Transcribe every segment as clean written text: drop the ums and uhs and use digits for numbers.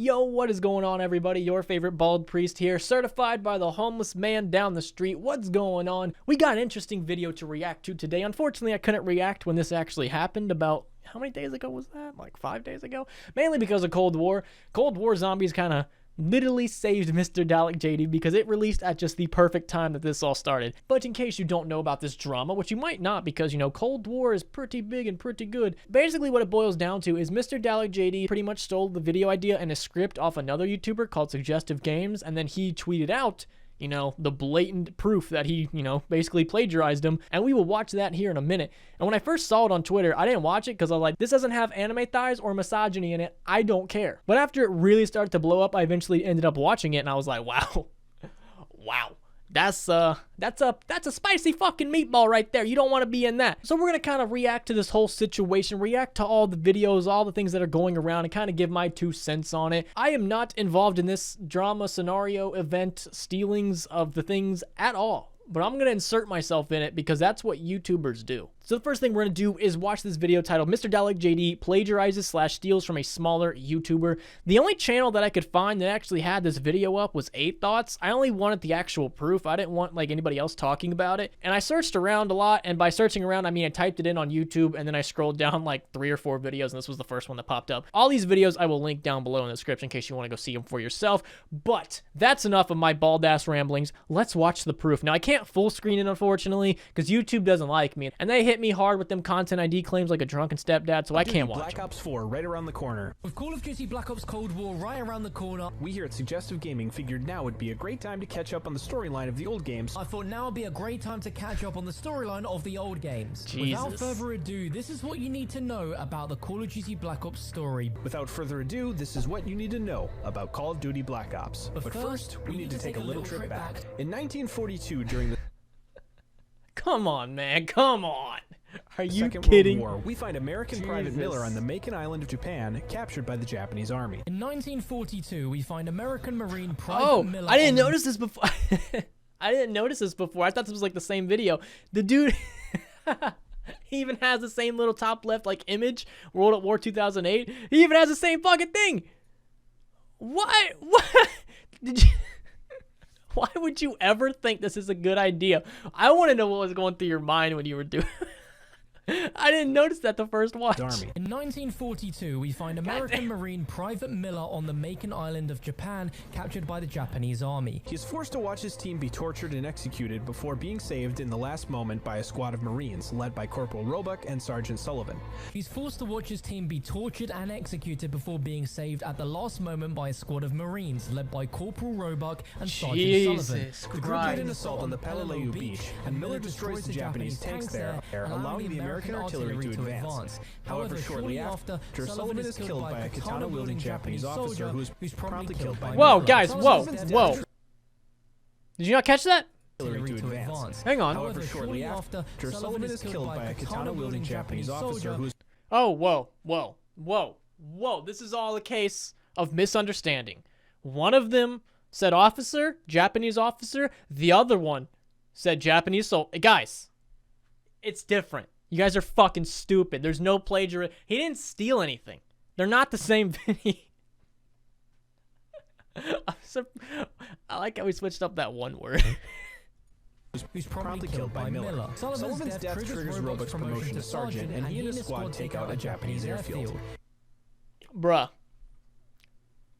Yo, what is going on, everybody? Your favorite bald priest here, certified by the homeless man down the street. What's going on? We got an interesting video to react to today. Unfortunately, I couldn't react when this actually happened about, how many days ago was that? Like 5 days ago? Mainly because of Cold War. Cold War zombies kind of literally saved MrDalekJD because it released at just the perfect time that this all started. But in case you don't know about this drama, which you might not because, you know, Cold War is pretty big and pretty good. Basically what it boils down to is MrDalekJD pretty much stole the video idea and a script off another YouTuber called Suggestive Games, and then he tweeted out, you know, the blatant proof that he, you know, basically plagiarized him, and we will watch that here in a minute. And when I first saw it on Twitter, I didn't watch it because I was like, this doesn't have anime thighs or misogyny in it. I don't care. But after it really started to blow up, I eventually ended up watching it, and I was like, wow. Wow. That's a spicy fucking meatball right there. You don't want to be in that. So we're going to kind of react to this whole situation, react to all the videos, all the things that are going around, and kind of give my 2 cents on it. I am not involved in this drama scenario event stealings of the things at all, but I'm going to insert myself in it because that's what YouTubers do. So the first thing we're going to do is watch this video titled MrDalekJD plagiarizes / steals from a smaller YouTuber. The only channel that I could find that actually had this video up was 8 Thoughts. I only wanted the actual proof. I didn't want like anybody else talking about it. And I searched around a lot, and by searching around, I mean I typed it in on YouTube and then I scrolled down like 3 or 4 videos, and this was the first one that popped up. All these videos I will link down below in the description in case you want to go see them for yourself. But that's enough of my bald ass ramblings. Let's watch the proof. Now I can't full screen it unfortunately because YouTube doesn't like me, and they hit me hard with them content ID claims like a drunken stepdad, so I can't watch Black Ops 4 right around the corner. With Call of Duty Black Ops Cold War right around the corner, We here at Suggestive Gaming figured now would be a great time to catch up on the storyline of the old games. I thought now would be a great time to catch up on the storyline of the old games. Jesus. Without further ado, this is what you need to know about the Call of Duty Black Ops story. Without further ado, this is what you need to know about Call of Duty Black Ops. But first, we need to take a little trip back. In 1942, during the Come on, man. Come on. Are you Second kidding? World War, we find American Private Miller on the Macon Island of Japan, captured by the Japanese army. In 1942, we find American Marine Private Miller. I didn't notice this before. I didn't notice this before. I thought this was like the same video. The dude, he even has the same little top left like image. World at War 2008. He even has the same fucking thing. What? Did you? Why would you ever think this is a good idea? I want to know what was going through your mind when you were doing. I didn't notice that the first watch. Army. In 1942, we find American Marine Private Miller on the Macon Island of Japan, captured by the Japanese army. He is forced to watch his team be tortured and executed before being saved in the last moment by a squad of Marines led by Corporal Roebuck and Sergeant Sullivan. He's forced to watch his team be tortured and executed before being saved at the last moment by a squad of Marines led by Corporal Roebuck and Sergeant Sullivan. The group did an assault on the Peleliu beach, and Miller destroys the Japanese tanks there, allowing the American artillery to advance. However, shortly after, Sullivan is killed by a katana-wielding Japanese officer who is promptly killed by Whoa, Miller. guys, whoa. Did you not catch that? Artillery to advance. Hang on. However, shortly after, Sullivan is killed by a katana-wielding Japanese officer who is Oh, whoa. This is all a case of misunderstanding. One of them said officer, Japanese officer. The other one said Japanese soldier. Guys, it's different. You guys are fucking stupid. There's no plagiarism. He didn't steal anything. They're not the same video. I like how we switched up that one word. Who's promptly killed by Miller. Sullivan's death triggers Roebuck's promotion to sergeant, and he and his squad take out a Japanese airfield. Bruh.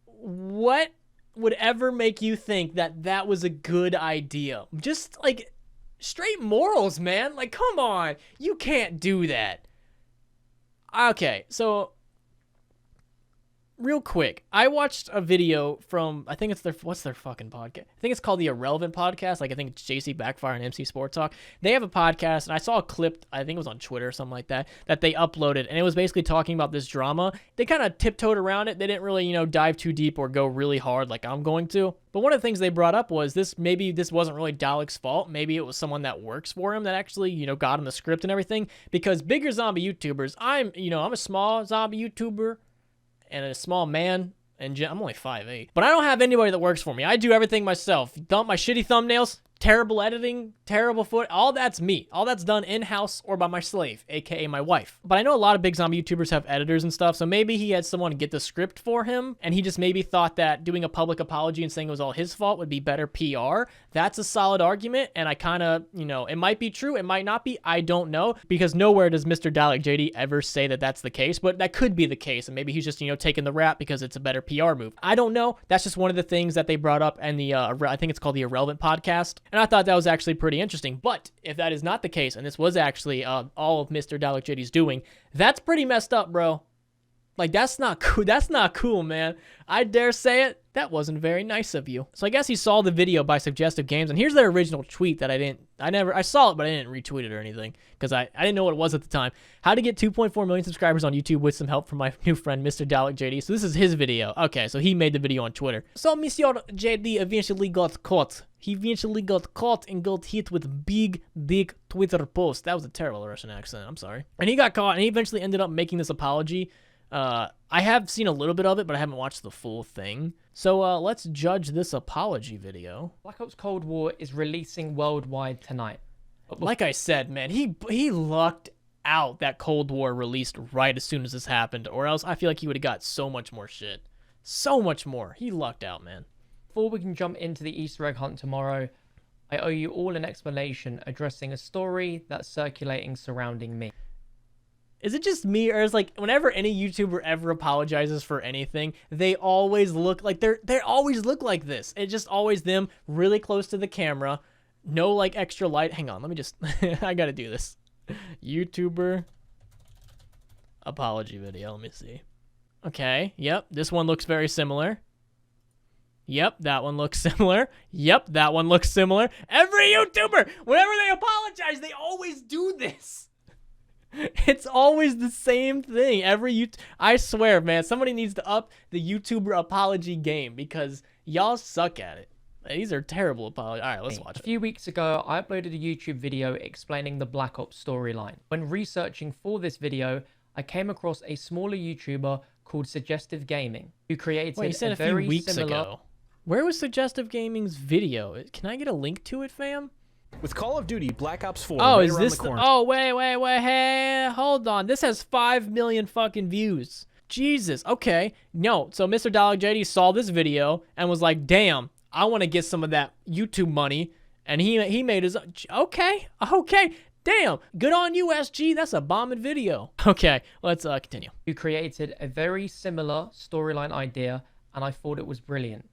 What would ever make you think that that was a good idea? Just like straight morals, man. Like, come on. You can't do that. Okay, so real quick, I watched a video from, I think it's their, what's their fucking podcast? I think it's called The Irrelevant Podcast. Like, I think it's JC Backfire and MC Sport Talk. They have a podcast, and I saw a clip, I think it was on Twitter or something like that they uploaded, and it was basically talking about this drama. They kind of tiptoed around it. They didn't really, you know, dive too deep or go really hard like I'm going to. But one of the things they brought up was maybe this wasn't really Dalek's fault. Maybe it was someone that works for him that actually, you know, got him the script and everything. Because bigger zombie YouTubers, I'm a small zombie YouTuber and a small man, and I'm only 5'8". But I don't have anybody that works for me. I do everything myself. Dump my shitty thumbnails, terrible editing, terrible foot, all that's me. All that's done in-house or by my slave, aka my wife. But I know a lot of big zombie YouTubers have editors and stuff, so maybe he had someone get the script for him, and he just maybe thought that doing a public apology and saying it was all his fault would be better PR. That's a solid argument, and I kind of, you know, it might be true, it might not be, I don't know, because nowhere does MrDalekJD ever say that that's the case, but that could be the case, and maybe he's just, you know, taking the rap because it's a better PR move. I don't know. That's just one of the things that they brought up in the, I think it's called the Irrelevant podcast. And I thought that was actually pretty interesting. But if that is not the case, and this was actually all of MrDalekJD's doing, that's pretty messed up, bro. Like, that's not cool. That's not cool, man. I dare say it. That wasn't very nice of you. So I guess he saw the video by Suggestive Games, and here's their original tweet that I saw it, but I didn't retweet it or anything, because I didn't know what it was at the time. How to get 2.4 million subscribers on YouTube with some help from my new friend, MrDalekJD. So this is his video. Okay, so he made the video on Twitter. So Mr. JD eventually got caught. He eventually got caught and got hit with big Twitter post. That was a terrible Russian accent. I'm sorry. And he got caught, and he eventually ended up making this apology. I have seen a little bit of it, but I haven't watched the full thing. So let's judge this apology video. Black Ops Cold War is releasing worldwide tonight. Like I said, man, he lucked out that Cold War released right as soon as this happened, or else I feel like he would have got so much more shit. So much more. He lucked out, man. Before we can jump into the Easter egg hunt tomorrow, I owe you all an explanation addressing a story that's circulating surrounding me. Is it just me, or is like whenever any YouTuber ever apologizes for anything, they always look like they always look like this? It's just always them really close to the camera, no like extra light. Hang on, let me just I gotta do this. YouTuber apology video. Let me see. Okay, yep, this one looks very similar. Yep, that one looks similar. Yep, that one looks similar. Every YouTuber, whenever they apologize, they always do this. It's always the same thing. I swear, man, somebody needs to up the YouTuber apology game because y'all suck at it. These are terrible apologies. All right, let's watch it. A few weeks ago, I uploaded a YouTube video explaining the Black Ops storyline. When researching for this video, I came across a smaller YouTuber called Suggestive Gaming, who created Wait, you said a few weeks ago. Where was Suggestive Gaming's video? Can I get a link to it, fam? With Call of Duty Black Ops 4 oh, right is around this the corner. Oh, wait, hey, hold on. This has 5 million fucking views. Jesus. Okay. No, so MrDalekJD saw this video and was like, damn, I want to get some of that YouTube money. And he made his... Okay. Damn. Good on you, SG. That's a bombing video. Okay, let's continue. Who created a very similar storyline idea, and I thought it was brilliant.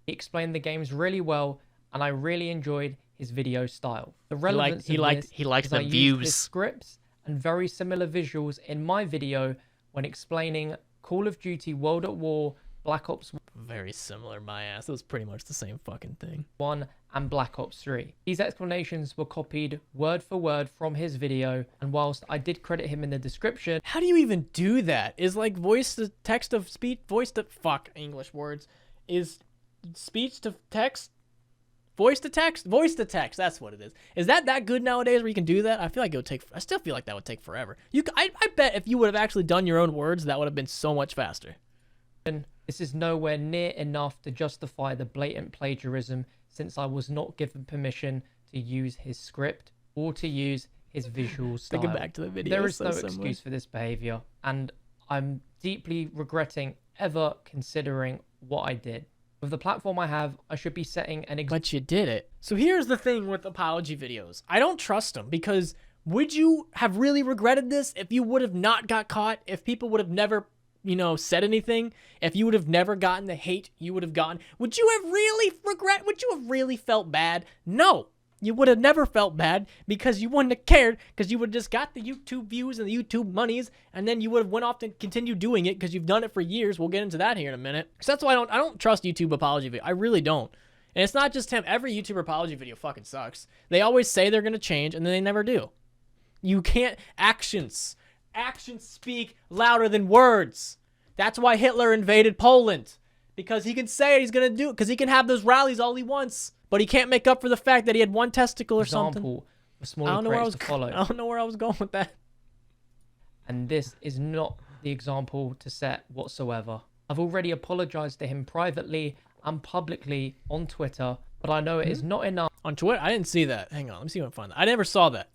He explained the games really well, and I really enjoyed his video style. The relevance he likes the views. His scripts and very similar visuals in my video when explaining Call of Duty World at War, Black Ops Very similar, my ass. It was pretty much the same fucking thing. 1 and Black Ops 3. These explanations were copied word for word from his video, and whilst I did credit him in the description... How do you even do that? Is like voice to text of speech, voice to... Fuck, English words. Is speech to text... Voice to text? Voice to text, that's what it is. Is that good nowadays where you can do that? I feel like it would take... I still feel like that would take forever. I bet if you would have actually done your own words, that would have been so much faster. This is nowhere near enough to justify the blatant plagiarism, since I was not given permission to use his script or to use his visual style. Thinking back to the video, there is no excuse for this behavior, and I'm deeply regretting ever considering what I did. With the platform I have, I should be setting an But you did it. So here's the thing with apology videos. I don't trust them because would you have really regretted this if you would have not got caught? If people would have never, you know, said anything? If you would have never gotten the hate you would have gotten? Would you have really felt bad? No. You would have never felt bad because you wouldn't have cared because you would have just got the YouTube views and the YouTube monies, and then you would have went off to continue doing it because you've done it for years. We'll get into that here in a minute. So that's why I don't trust YouTube apology video. I really don't. And it's not just him. Every YouTuber apology video fucking sucks. They always say they're going to change, and then they never do. You can't... Actions speak louder than words. That's why Hitler invaded Poland. Because he can say he's going to do it. Because he can have those rallies all he wants. But he can't make up for the fact that he had one testicle or something. I don't know where I was going with that. And this is not the example to set whatsoever. I've already apologized to him privately and publicly on Twitter but I know it is not enough. On Twitter? I didn't see that. Hang on, let me see if I can find that. I never saw that.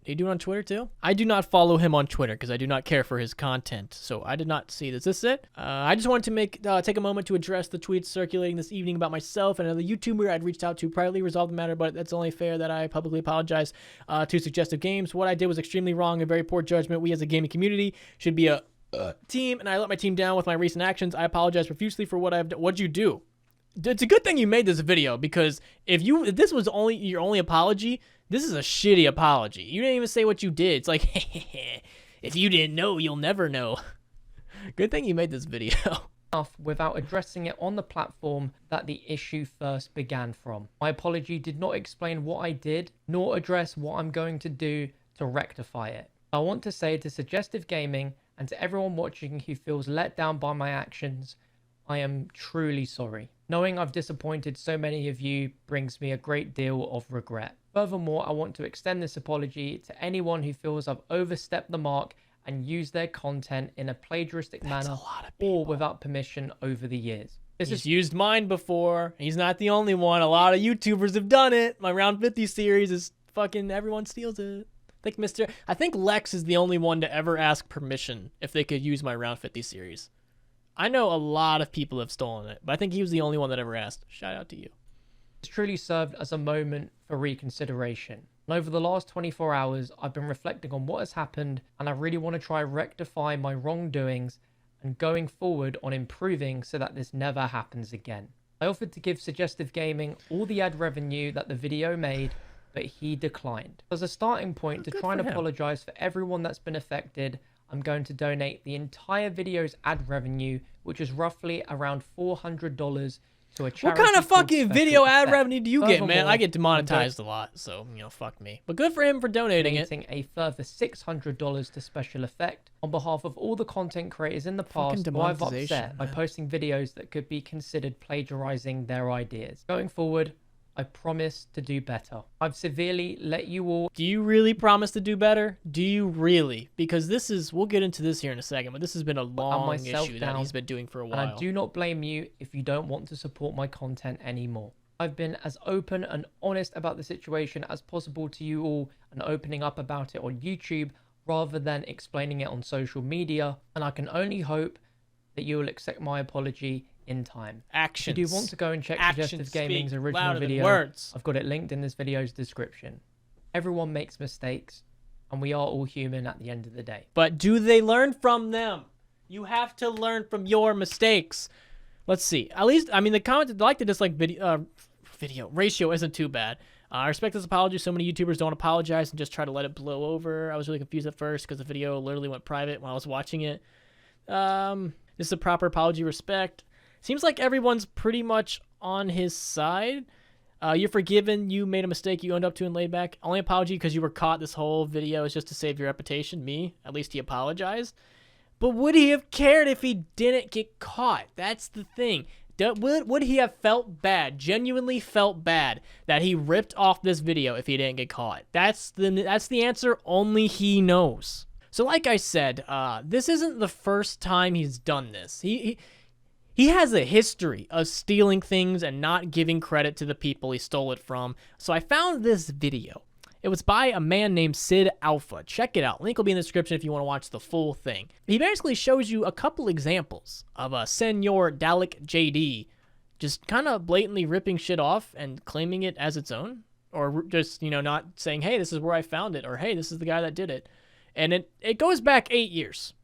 Did he do it on Twitter too? I do not follow him on Twitter because I do not care for his content, so I did not see this. Is this it? I just wanted to take a moment to address the tweets circulating this evening about myself and another YouTuber I'd reached out to privately resolve the matter, but it's only fair that I publicly apologize to Suggestive Games. What I did was extremely wrong and very poor judgment. We as a gaming community should be a team, and I let my team down with my recent actions. I apologize profusely for what I've done. What'd you do? It's a good thing you made this video, because if this was only your only apology, this is a shitty apology. You didn't even say what you did. It's like, if you didn't know, you'll never know. Good thing you made this video. Without addressing it on the platform that the issue first began from. My apology did not explain what I did, nor address what I'm going to do to rectify it. I want to say to Suggestive Gaming and to everyone watching who feels let down by my actions, I am truly sorry. Knowing I've disappointed so many of you brings me a great deal of regret. Furthermore, I want to extend this apology to anyone who feels I've overstepped the mark and used their content in a plagiaristic manner or without permission over the years. He's used mine before. He's not the only one. A lot of YouTubers have done it. My Round 50 series is fucking, everyone steals it. I think Lex is the only one to ever ask permission if they could use my Round 50 series. I know a lot of people have stolen it, but I think he was the only one that ever asked. Shout out to you. It's truly served as a moment for reconsideration. And over the last 24 hours, I've been reflecting on what has happened, and I really want to try rectify my wrongdoings and going forward on improving so that this never happens again. I offered to give Suggestive Gaming all the ad revenue that the video made, but he declined. As a starting point to try and apologize for everyone that's been affected, I'm going to donate the entire video's ad revenue, which is roughly around $400, to a charity. What kind of fucking video ad revenue do you get, man? I get demonetized a lot, so, you know, fuck me. But good for him for donating it. A further $600 to Special Effect on behalf of all the content creators in the past who I've upset by posting videos that could be considered plagiarizing their ideas. Going forward, I promise to do better. I've severely let you all... Do you really promise to do better? Do you really? Because this is... We'll get into this here in a second, but this has been a long issue that he's been doing for a while. And I do not blame you if you don't want to support my content anymore. I've been as open and honest about the situation as possible to you all and opening up about it on YouTube rather than explaining it on social media. And I can only hope that you will accept my apology in time. Actions. If you do want to go and check Suggestive Gaming's original video, I've got it linked in this video's description. Everyone makes mistakes, and we are all human at the end of the day. But do they learn from them? You have to learn from your mistakes. Let's see. At least, I mean, the comment, like to dislike video ratio isn't too bad. I respect this apology. So many YouTubers don't apologize and just try to let it blow over. I was really confused at first because the video literally went private when I was watching it. This is a proper apology. Respect. Seems like everyone's pretty much on his side. You're forgiven. You made a mistake. You owned up to and laid back. Only apology because you were caught. This whole video is just to save your reputation. Me, at least he apologized. But would he have cared if he didn't get caught? That's the thing. Would he have felt bad, genuinely felt bad, that he ripped off this video if he didn't get caught? That's the answer only he knows. So like I said, this isn't the first time he's done this. He has a history of stealing things and not giving credit to the people he stole it from. So I found this video. It was by a man named Sid Alpha. Check it out. Link will be in the description if you want to watch the full thing. He basically shows you a couple examples of MrDalekJD just kind of blatantly ripping shit off and claiming it as its own. Or just, you know, not saying, hey, this is where I found it. Or, hey, this is the guy that did it. And it goes back 8 years.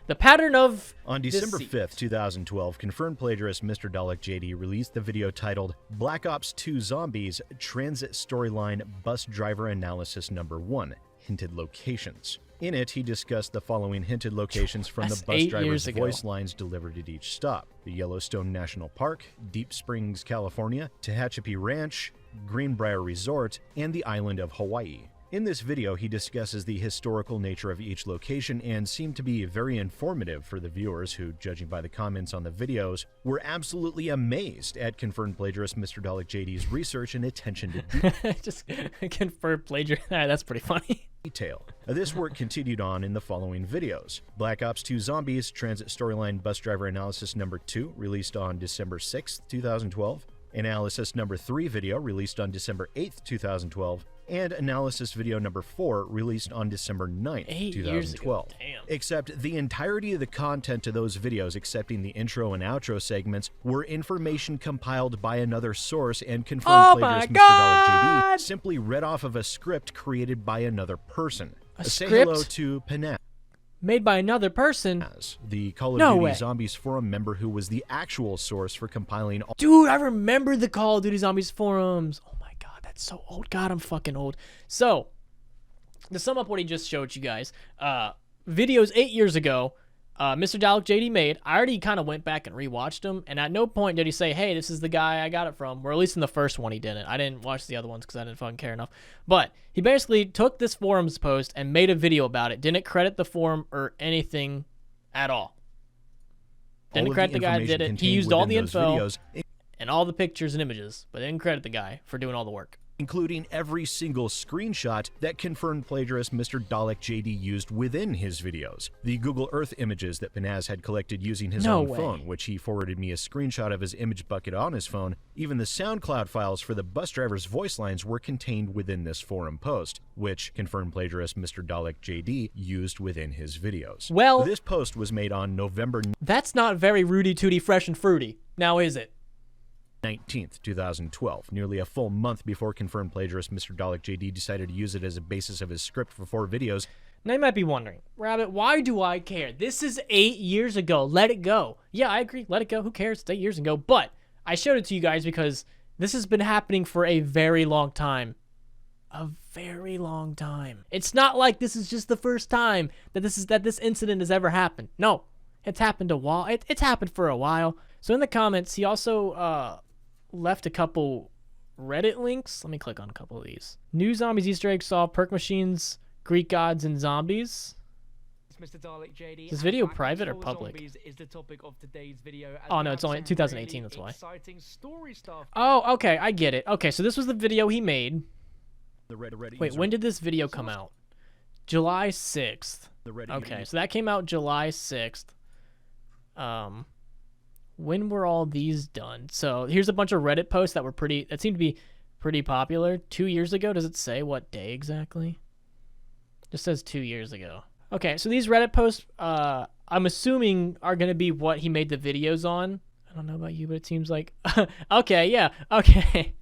The pattern of On December 5th, 2012, confirmed plagiarist MrDalekJD released the video titled Black Ops 2 Zombies Transit Storyline Bus Driver Analysis Number 1, Hinted Locations. In it, he discussed the following hinted locations from the bus driver's voice lines delivered at each stop: the Yellowstone National Park, Deep Springs, California, Tehachapi Ranch, Greenbrier Resort, and the island of Hawaii. In this video, he discusses the historical nature of each location and seemed to be very informative for the viewers who, judging by the comments on the videos, were absolutely amazed at confirmed plagiarist MrDalekJD's research and attention to detail. Just confirmed plagiarist. That's pretty funny. This work continued on in the following videos. Black Ops 2 Zombies Transit Storyline Bus Driver Analysis Number 2, released on December 6th, 2012. analysis number 3 video released on December 8th, 2012, and analysis video number 4 released on December 9th, 2012. Damn. Except the entirety of the content of those videos, excepting the intro and outro segments, were information compiled by another source and confirmed plagiarist MrDalekJD simply read off of a script created by another person. Say hello script? to Panaz, Made by another person. the Call of No Duty way. Zombies forum member who was the actual source for compiling all Dude, I remember the Call of Duty Zombies forums. Oh my god, that's so old. God, I'm fucking old. So, to sum up what he just showed you guys, videos 8 years ago, MrDalekJD made. I already kind of went back and rewatched them, and at no point did he say, hey, this is the guy I got it from, or at least in the first one he didn't. I didn't watch the other ones because I didn't fucking care enough. But he basically took this forums post and made a video about it, didn't credit the forum or anything at all. Didn't of credit the guy that information did it. He contained used all within the those info videos, and all the pictures and images, but didn't credit the guy for doing all the work. including every single screenshot that confirmed plagiarist MrDalekJD used within his videos. The Google Earth images that Panaz had collected using his No own way. phone, which he forwarded me a screenshot of his image bucket on his phone. Even the SoundCloud files for the bus driver's voice lines were contained within this forum post, which confirmed plagiarist MrDalekJD used within his videos. Well, This post was made on November that's not very Rudy Tooty fresh and fruity. Now is it? 19th, 2012, nearly a full month before confirmed plagiarist MrDalekJD decided to use it as a basis of his script for 4 videos. Now you might be wondering, Rabbit, why do I care? This is 8 years ago. Let it go. Yeah, I agree. Let it go. Who cares? It's 8 years ago. But I showed it to you guys because this has been happening for a very long time. A very long time. It's not like this is just the first time that this incident has ever happened. No, it's happened a while. It's happened for a while. So in the comments, he also left a couple Reddit links. Let me click on a couple of these. New zombies Easter egg solved, perk machines, Greek gods, and zombies. MrDalekJD. Is this video Black private or Ops public? Zombies is the topic of today's video, as Oh, we no, have it's only some 2018, really that's why. Exciting story stuff. Oh, okay, I get it. Okay, so this was the video he made. The Reddit Wait, user- when did this video come out? July 6th. the Reddit Okay, user- so that came out July 6th. When were all these done? So here's a bunch of Reddit posts that seemed to be pretty popular. 2 years ago, does it say what day exactly? Just says 2 years ago. Okay, so these Reddit posts, I'm assuming are going to be what he made the videos on. I don't know about you, but it seems like... okay, yeah, okay.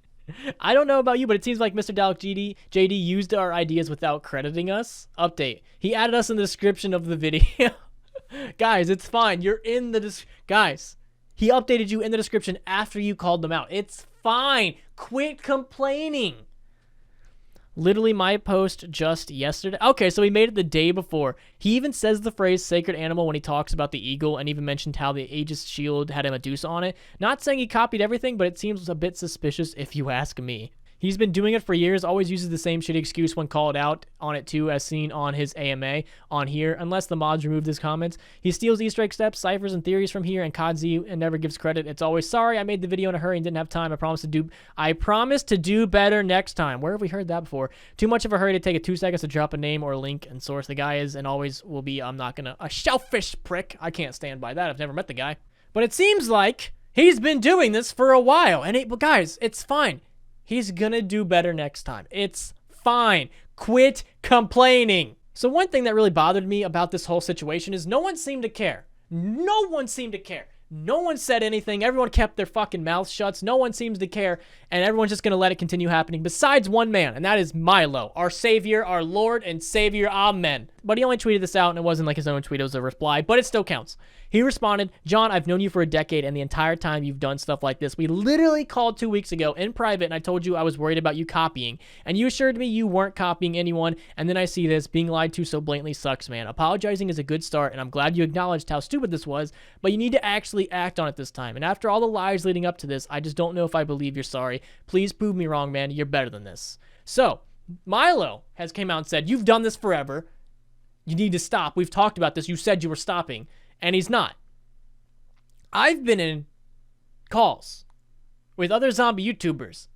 I don't know about you, but it seems like MrDalekJD used our ideas without crediting us. Update. He added us in the description of the video. Guys, it's fine. You're in the... Guys, he updated you in the description after you called them out. It's fine. Quit complaining. Literally my post just yesterday. Okay, so he made it the day before. He even says the phrase sacred animal when he talks about the eagle and even mentioned how the Aegis shield had a Medusa on it. Not saying he copied everything, but it seems a bit suspicious if you ask me. He's been doing it for years, always uses the same shitty excuse when called out on it too, as seen on his AMA on here, unless the mods removed his comments. He steals Easter egg steps, ciphers, and theories from here and Kodzi and never gives credit. It's always, sorry, I made the video in a hurry and didn't have time. I promise to do better next time. Where have we heard that before? Too much of a hurry to take it 2 seconds to drop a name or a link and source. The guy is and always will be, I'm not gonna, a shellfish prick. I can't stand by that. I've never met the guy. But it seems like he's been doing this for a while. But guys, it's fine. He's gonna do better next time. It's fine. Quit complaining. So one thing that really bothered me about this whole situation is no one seemed to care. No one seemed to care. No one said anything. Everyone kept their fucking mouths shut. No one seems to care, and everyone's just gonna let it continue happening besides one man, and that is Milo, our savior, our Lord and Savior. Amen. But he only tweeted this out, and it wasn't like his own tweet. It was a reply, but it still counts. He responded, John, I've known you for a decade, and the entire time you've done stuff like this. We literally called 2 weeks ago in private, and I told you I was worried about you copying, and you assured me you weren't copying anyone, and then I see this. Being lied to so blatantly sucks, man. Apologizing is a good start, and I'm glad you acknowledged how stupid this was, but you need to actually act on it this time. And after all the lies leading up to this, I just don't know if I believe you're sorry. Please prove me wrong, man. You're better than this. So, Milo has came out and said, you've done this forever. You need to stop. We've talked about this. You said you were stopping. And he's not. I've been in calls with other zombie YouTubers,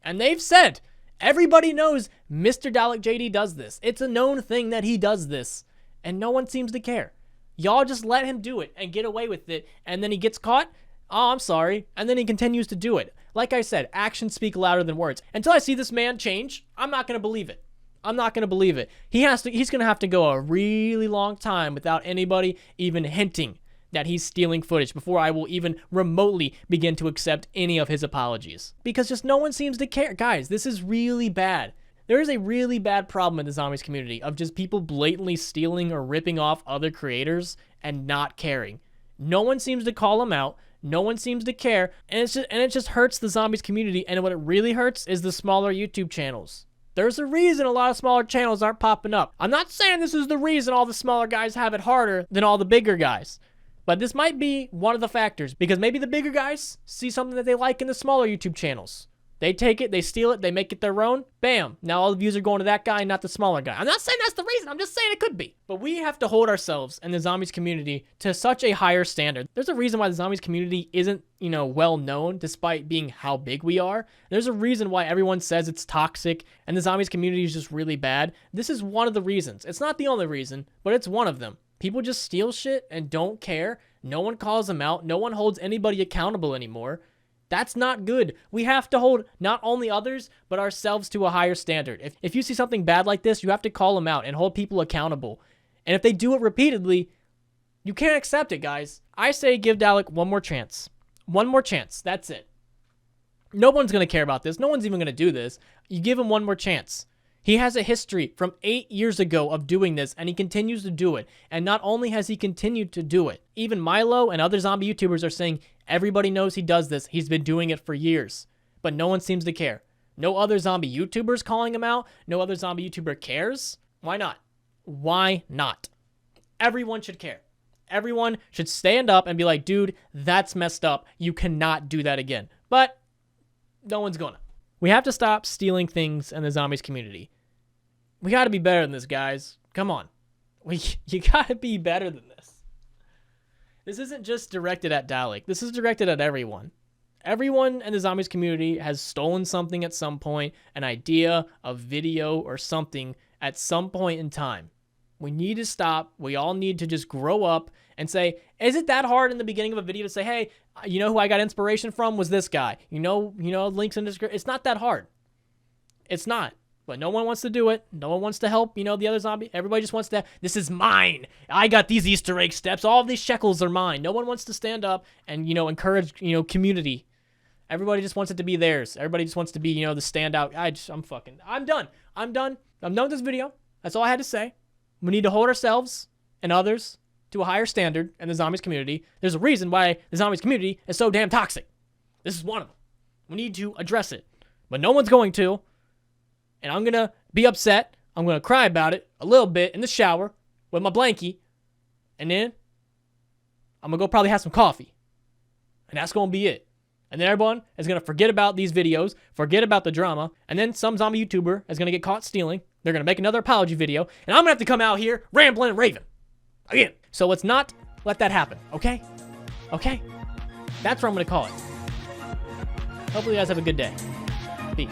and they've said, everybody knows MrDalekJD does this. It's a known thing that he does this, and no one seems to care. Y'all just let him do it and get away with it, and then he gets caught. Oh, I'm sorry. And then he continues to do it. Like I said, actions speak louder than words. Until I see this man change, I'm not going to believe it. I'm not going to believe it. He's going to have to go a really long time without anybody even hinting that he's stealing footage before I will even remotely begin to accept any of his apologies. Because just no one seems to care. Guys, this is really bad. There is a really bad problem in the zombies community of just people blatantly stealing or ripping off other creators and not caring. No one seems to call them out. No one seems to care. And it just hurts the zombies community. And what it really hurts is the smaller YouTube channels. There's a reason a lot of smaller channels aren't popping up. I'm not saying this is the reason all the smaller guys have it harder than all the bigger guys. But this might be one of the factors, because maybe the bigger guys see something that they like in the smaller YouTube channels. They take it, they steal it, they make it their own. Bam. Now all the views are going to that guy, not the smaller guy. I'm not saying that's the reason. I'm just saying it could be. But we have to hold ourselves and the zombies community to such a higher standard. There's a reason why the zombies community isn't, well known despite being how big we are. There's a reason why everyone says it's toxic and the zombies community is just really bad. This is one of the reasons. It's not the only reason, but it's one of them. People just steal shit and don't care. No one calls them out. No one holds anybody accountable anymore. That's not good. We have to hold not only others, but ourselves to a higher standard. If you see something bad like this, you have to call them out and hold people accountable. And if they do it repeatedly, you can't accept it, guys. I say give Dalek one more chance. One more chance. That's it. No one's going to care about this. No one's even going to do this. You give him one more chance. He has a history from 8 years ago of doing this, and he continues to do it. And not only has he continued to do it, even Milo and other zombie YouTubers are saying everybody knows he does this. He's been doing it for years, but no one seems to care. No other zombie YouTubers calling him out. No other zombie YouTuber cares. Why not? Why not? Everyone should care. Everyone should stand up and be like, dude, that's messed up. You cannot do that again. But no one's gonna. We have to stop stealing things in the zombies community. We got to be better than this, guys. Come on. You got to be better than this. This isn't just directed at Dalek. This is directed at everyone. Everyone in the zombies community has stolen something at some point, an idea, a video, or something at some point in time. We need to stop. We all need to just grow up and say, is it that hard in the beginning of a video to say, hey, you know who I got inspiration from was this guy. You know, links in the description. It's not that hard. It's not. But no one wants to do it. No one wants to help, the other zombie. Everybody just wants to, this is mine. I got these Easter egg steps. All of these shekels are mine. No one wants to stand up and, encourage, community. Everybody just wants it to be theirs. Everybody just wants to be, the standout. I'm done. I'm done with this video. That's all I had to say. We need to hold ourselves and others to a higher standard in the zombies community. There's a reason why the zombies community is so damn toxic. This is one of them. We need to address it. But no one's going to. And I'm going to be upset. I'm going to cry about it a little bit in the shower with my blankie. And then I'm going to go probably have some coffee. And that's going to be it. And then everyone is going to forget about these videos, forget about the drama. And then some zombie YouTuber is going to get caught stealing. They're going to make another apology video. And I'm going to have to come out here rambling and raving. Again. So let's not let that happen, okay? Okay? That's what I'm going to call it. Hopefully you guys have a good day. Peace.